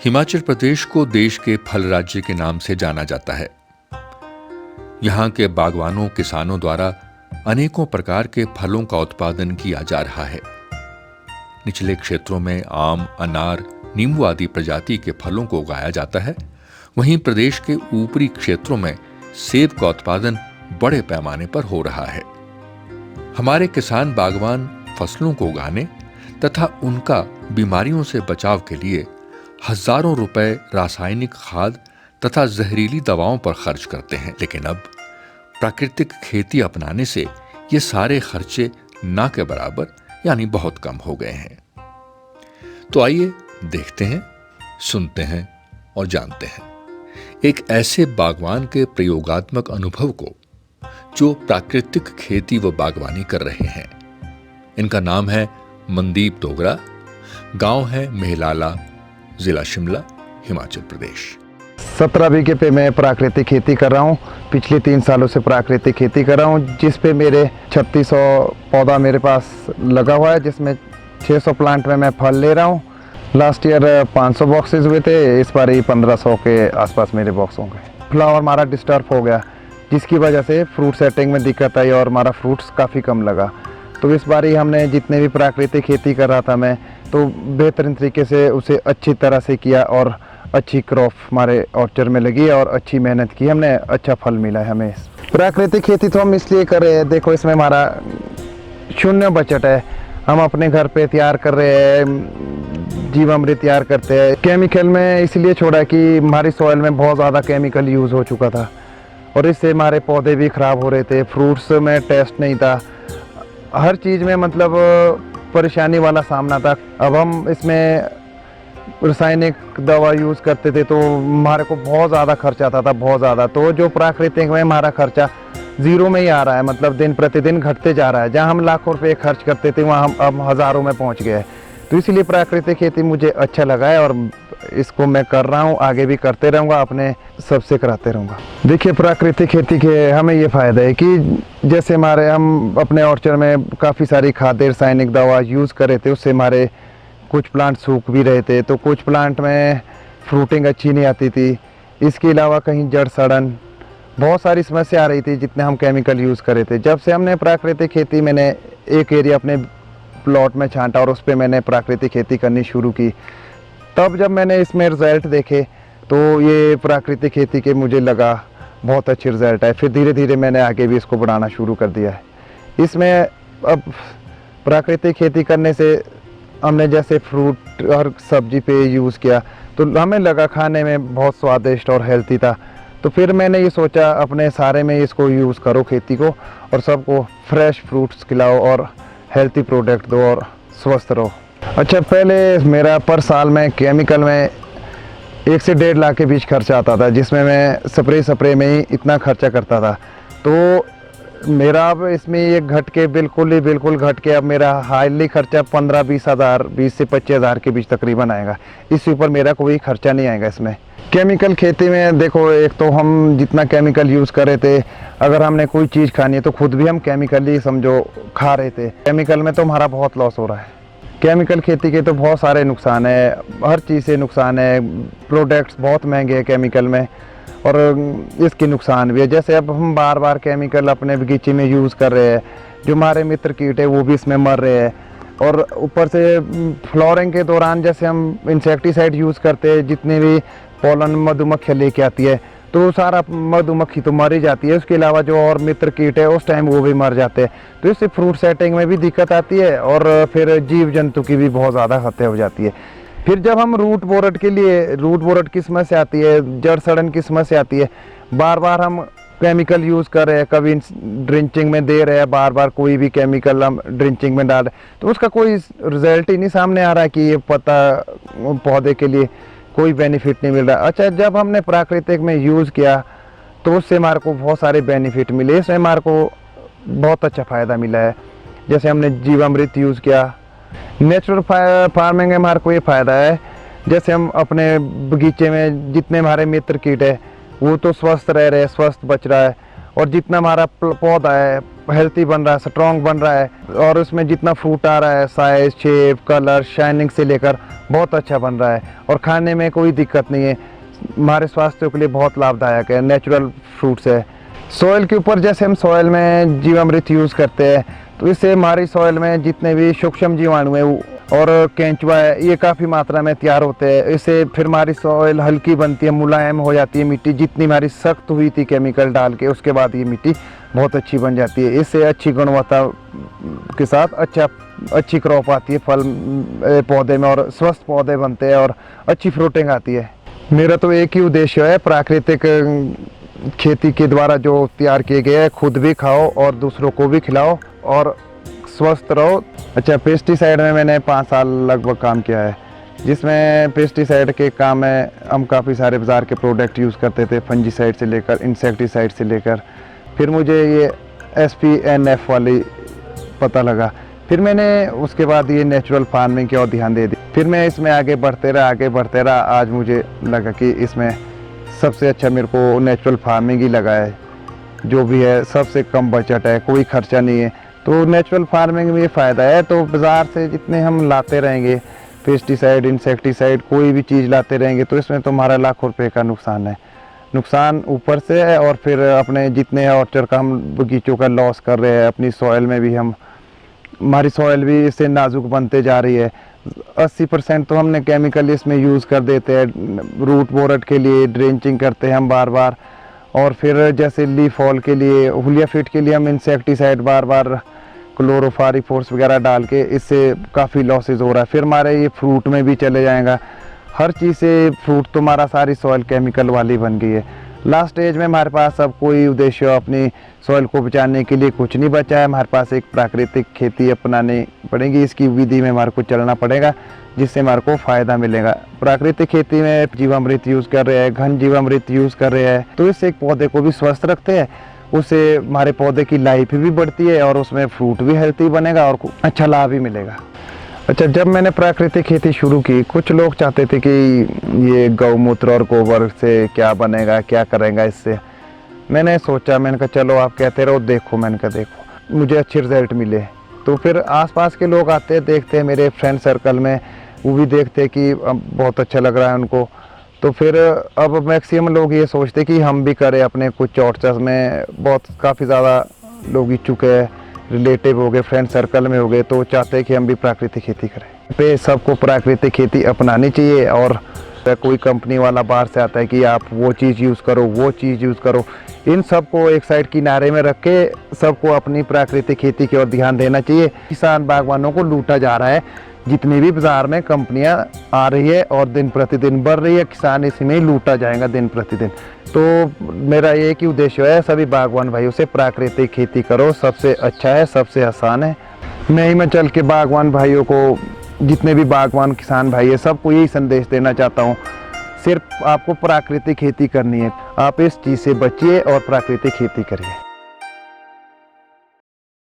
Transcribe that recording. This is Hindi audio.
हिमाचल प्रदेश को देश के फल राज्य के नाम से जाना जाता है। यहाँ के बागवानों किसानों द्वारा अनेकों प्रकार के फलों का उत्पादन किया जा रहा है। निचले क्षेत्रों में आम, अनार, नींबू आदि प्रजाति के फलों को उगाया जाता है। वहीं प्रदेश के ऊपरी क्षेत्रों में सेब का उत्पादन बड़े पैमाने पर हो रहा है। हमारे किसान बागवान फसलों को उगाने तथा उनका बीमारियों से बचाव के लिए हजारों रुपए रासायनिक खाद तथा जहरीली दवाओं पर खर्च करते हैं, लेकिन अब प्राकृतिक खेती अपनाने से ये सारे खर्चे ना के बराबर यानी बहुत कम हो गए हैं। तो आइए देखते हैं, सुनते हैं और जानते हैं एक ऐसे बागवान के प्रयोगात्मक अनुभव को जो प्राकृतिक खेती व बागवानी कर रहे हैं। इनका नाम है मनदीप डोगरा, गांव है मेहलाला, जिला शिमला, हिमाचल प्रदेश। 17 बीघे पे मैं प्राकृतिक खेती कर रहा हूँ। पिछले 3 सालों से प्राकृतिक खेती कर रहा हूँ, जिस पे मेरे 3600 पौधा मेरे पास लगा हुआ है, जिसमें 600 प्लांट में मैं फल ले रहा हूँ। लास्ट ईयर 500 बॉक्सेस हुए थे, इस बार ही 1500 के आसपास मेरे बॉक्स होंगे। फ्लावर हमारा डिस्टर्ब हो गया, जिसकी वजह से फ्रूट सेटिंग में दिक्कत आई और हमारा फ्रूट्स काफ़ी कम लगा। तो इस बार ही हमने जितने भी प्राकृतिक खेती कर रहा था मैं, तो बेहतरीन तरीके से उसे अच्छी तरह से किया और अच्छी क्रॉप हमारे ऑर्चर्ड में लगी और अच्छी मेहनत की हमने, अच्छा फल मिला है हमें। प्राकृतिक खेती तो हम इसलिए कर रहे हैं, देखो इसमें हमारा शून्य बजट है। हम अपने घर पे तैयार कर रहे हैं, जीवामृत तैयार करते हैं। केमिकल में इसलिए छोड़ा कि हमारी सॉइल में बहुत ज़्यादा केमिकल यूज़ हो चुका था और इससे हमारे पौधे भी ख़राब हो रहे थे। फ्रूट्स में टेस्ट नहीं था, हर चीज़ में मतलब परेशानी वाला सामना था। अब हम इसमें रासायनिक दवा यूज़ करते थे तो हमारे को बहुत ज़्यादा खर्चा आता था, बहुत ज़्यादा। तो जो प्राकृतिक में हमारा खर्चा ज़ीरो में ही आ रहा है, मतलब दिन प्रतिदिन घटते जा रहा है। जहाँ हम लाखों रुपए खर्च करते थे वहाँ हम अब हज़ारों में पहुँच गए। तो इसलिए प्राकृतिक खेती मुझे अच्छा लगा है और इसको मैं कर रहा हूँ, आगे भी करते रहूँगा, अपने सबसे कराते रहूँगा। देखिए प्राकृतिक खेती के हमें ये फ़ायदा है कि जैसे हम अपने ऑर्चर्ड में काफ़ी सारी खाद्य रासायनिक दवा यूज़ कर रहे थे, उससे हमारे कुछ प्लांट सूख भी रहे थे, तो कुछ प्लांट में फ्रूटिंग अच्छी नहीं आती थी। इसके अलावा कहीं जड़ सड़न, बहुत सारी समस्या आ रही थी जितने हम केमिकल यूज़ कर रहे थे। जब से हमने प्राकृतिक खेती, मैंने एक एरिया अपने प्लॉट में छांटा और उस पर मैंने प्राकृतिक खेती करनी शुरू की। तब जब मैंने इसमें रिज़ल्ट देखे तो ये प्राकृतिक खेती के मुझे लगा बहुत अच्छे रिज़ल्ट है। फिर धीरे धीरे मैंने आगे भी इसको बढ़ाना शुरू कर दिया है। इसमें अब प्राकृतिक खेती करने से हमने जैसे फ्रूट और सब्जी पे यूज़ किया तो हमें लगा खाने में बहुत स्वादिष्ट और हेल्थी था। तो फिर मैंने ये सोचा अपने सारे में इसको यूज़ करो खेती को और सबको फ्रेश फ्रूट्स खिलाओ और हेल्थी प्रोडक्ट दो और स्वस्थ रहो। अच्छा, पहले मेरा पर साल में केमिकल में 1 से 1.5 लाख के बीच खर्चा आता था, जिसमें मैं स्प्रे में ही इतना खर्चा करता था। तो मेरा अब इसमें ये घट के बिल्कुल घट के अब मेरा हाईली खर्चा 15-20 हज़ार, 20 से 25 हज़ार के बीच तकरीबन आएगा। इससे ऊपर मेरा कोई खर्चा नहीं आएगा इसमें। केमिकल खेती में देखो, एक तो हम जितना केमिकल यूज़ कर रहे थे, अगर हमने कोई चीज़ खानी है तो खुद भी हम केमिकल ही समझो खा रहे थे। केमिकल में तो हमारा बहुत लॉस हो रहा है। केमिकल खेती के तो बहुत सारे नुकसान है, हर चीज़ से नुकसान है। प्रोडक्ट्स बहुत महंगे हैं केमिकल में और इसके नुकसान भी है। जैसे अब हम बार बार केमिकल अपने बगीचे में यूज़ कर रहे हैं, जो हमारे मित्र कीट है वो भी इसमें मर रहे हैं। और ऊपर से फ्लावरिंग के दौरान जैसे हम इंसेक्टिसाइड यूज़ करते हैं, जितने भी पॉलन मधुमक्खियाँ लेके आती है तो सारा मधुमक्खी तो मर ही जाती है। उसके अलावा जो और मित्र कीट है उस टाइम वो भी मर जाते हैं। तो इससे फ्रूट सेटिंग में भी दिक्कत आती है और फिर जीव जंतु की भी बहुत ज़्यादा हत्या हो जाती है। फिर जब हम रूट बोरट की समस्या आती है, जड़ सड़न की समस्या आती है, बार बार हम केमिकल यूज़ कर रहे हैं, कभी ड्रिंचिंग में दे रहे हैं, बार बार कोई भी केमिकल हम ड्रिंचिंग में डाल रहे हैं, तो उसका कोई रिजल्ट ही नहीं सामने आ रहा है कि ये पौधे के लिए कोई बेनिफिट नहीं मिल रहा। अच्छा, जब हमने प्राकृतिक में यूज़ किया तो उससे हमारे को बहुत सारे बेनिफिट मिले, इसमें हमारे को बहुत अच्छा फ़ायदा मिला है। जैसे हमने जीवामृत यूज़ किया, नेचुरल फार्मिंग में हमारे को ये फ़ायदा है, जैसे हम अपने बगीचे में जितने हमारे मित्र कीट है वो तो स्वस्थ रह रहे हैं, स्वस्थ बच रहा है, और जितना हमारा पौधा है हेल्थी बन रहा है, स्ट्रॉन्ग बन रहा है और उसमें जितना फ्रूट आ रहा है, साइज, शेप, कलर, शाइनिंग से लेकर बहुत अच्छा बन रहा है और खाने में कोई दिक्कत नहीं है। हमारे स्वास्थ्य के लिए बहुत लाभदायक है, नेचुरल फ्रूट्स है। सॉइल के ऊपर जैसे हम सॉइल में जीवामृत यूज़ करते हैं तो इससे हमारी सॉइल में जितने भी सूक्ष्म जीवाणु हैं और केंचुआ है, ये काफ़ी मात्रा में तैयार होते हैं। इससे फिर हमारी सॉइल हल्की बनती है, मुलायम हो जाती है मिट्टी। जितनी हमारी सख्त हुई थी केमिकल डाल के, उसके बाद ये मिट्टी बहुत अच्छी बन जाती है। इससे अच्छी गुणवत्ता के साथ अच्छी क्रॉप आती है फल पौधे में और स्वस्थ पौधे बनते हैं और अच्छी फ्रूटिंग आती है। मेरा तो एक ही उद्देश्य है, प्राकृतिक खेती के द्वारा जो तैयार किए गए हैं खुद भी खाओ और दूसरों को भी खिलाओ और स्वस्थ रहो। अच्छा, पेस्टिसाइड में मैंने 5 साल लगभग काम किया है, जिसमें पेस्टिसाइड के काम में हम काफ़ी सारे बाज़ार के प्रोडक्ट यूज़ करते थे, फंजीसाइड से लेकर इंसेक्टिसाइड से लेकर। फिर मुझे ये SPNF वाली पता लगा, फिर मैंने उसके बाद ये नेचुरल फार्मिंग की ओर ध्यान दे दी। फिर मैं इसमें आगे बढ़ते रहा। आज मुझे लगा कि इसमें सबसे अच्छा मेरे को नेचुरल फार्मिंग ही लगा है। जो भी है सबसे कम बजट है, कोई खर्चा नहीं है, तो नेचुरल फार्मिंग में ये फ़ायदा है। तो बाज़ार से जितने हम लाते रहेंगे पेस्टिसाइड, इंसेक्टिसाइड, कोई भी चीज़ लाते रहेंगे तो इसमें तो हमारा लाखों रुपए का नुकसान है। नुकसान ऊपर से है और फिर अपने जितने ऑर्चर का हम बगीचों का लॉस कर रहे हैं। अपनी सॉइल में भी हमारी सॉइल भी इससे नाजुक बनते जा रही है। 80% तो हमने केमिकल इसमें यूज़ कर देते हैं। रूट बोरट के लिए ड्रेंचिंग करते हैं हम बार और फिर जैसे लीफ फॉल के लिए, हुलिया फिट के लिए हम इंसेक्टिसाइड बार क्लोरोफारीफोर्स वगैरह डाल के, इससे काफ़ी लॉसेस हो रहा है। फिर हमारे ये फ्रूट में भी चले जाएगा, हर चीज़ से फ्रूट तो हमारा सारी सॉइल केमिकल वाली बन गई है। लास्ट स्टेज में हमारे पास अब कोई उद्देश्य अपनी सॉइल को बचाने के लिए कुछ नहीं बचा है। हमारे पास एक प्राकृतिक खेती अपनानी पड़ेगी, इसकी विधि में हमारे को चलना पड़ेगा, जिससे हमारे को फ़ायदा मिलेगा। प्राकृतिक खेती में जीवामृत यूज़ कर रहे हैं, घन जीवामृत यूज़ कर रहे हैं, तो इससे एक पौधे को भी स्वस्थ रखते हैं, उससे हमारे पौधे की लाइफ भी बढ़ती है और उसमें फ्रूट भी हेल्थी बनेगा और अच्छा लाभ भी मिलेगा। अच्छा, जब मैंने प्राकृतिक खेती शुरू की, कुछ लोग चाहते थे कि ये गौमूत्र और गोबर से क्या बनेगा, क्या करेगा इससे। मैंने सोचा, मैंने कहा चलो आप कहते रहो, देखो। मैंने कहा देखो, मुझे अच्छे रिजल्ट मिले। तो फिर आसपास के लोग आते देखते हैं, मेरे फ्रेंड सर्कल में वो भी देखते कि बहुत अच्छा लग रहा है उनको। तो फिर अब मैक्सिमम लोग ये सोचते कि हम भी करें अपने कुछ ऑर्चर्स में। काफ़ी ज़्यादा लोग इच्छुक है, रिलेटिव हो गए, फ्रेंड सर्कल में हो गए, तो चाहते हैं कि हम भी प्राकृतिक खेती करें। पे सबको प्राकृतिक खेती अपनानी चाहिए और कोई कंपनी वाला बाहर से आता है कि आप वो चीज़ यूज़ करो, वो चीज़ यूज़ करो, इन सबको एक साइड किनारे में रख के सबको अपनी प्राकृतिक खेती की ओर ध्यान देना चाहिए। किसान बागवानों को लूटा जा रहा है। जितनी भी बाज़ार में कंपनियां आ रही है और दिन प्रतिदिन बढ़ रही है, किसान इसी में ही लूटा जाएगा दिन प्रतिदिन। तो मेरा एक ही उद्देश्य है, सभी बागवान भाइयों से प्राकृतिक खेती करो, सबसे अच्छा है, सबसे आसान है। मैं हिमाचल के बागवान भाइयों को, जितने भी बागवान किसान भाई है, सबको यही संदेश देना चाहता हूँ, सिर्फ आपको प्राकृतिक खेती करनी है। आप इस चीज़ से बचिए और प्राकृतिक खेती करिए।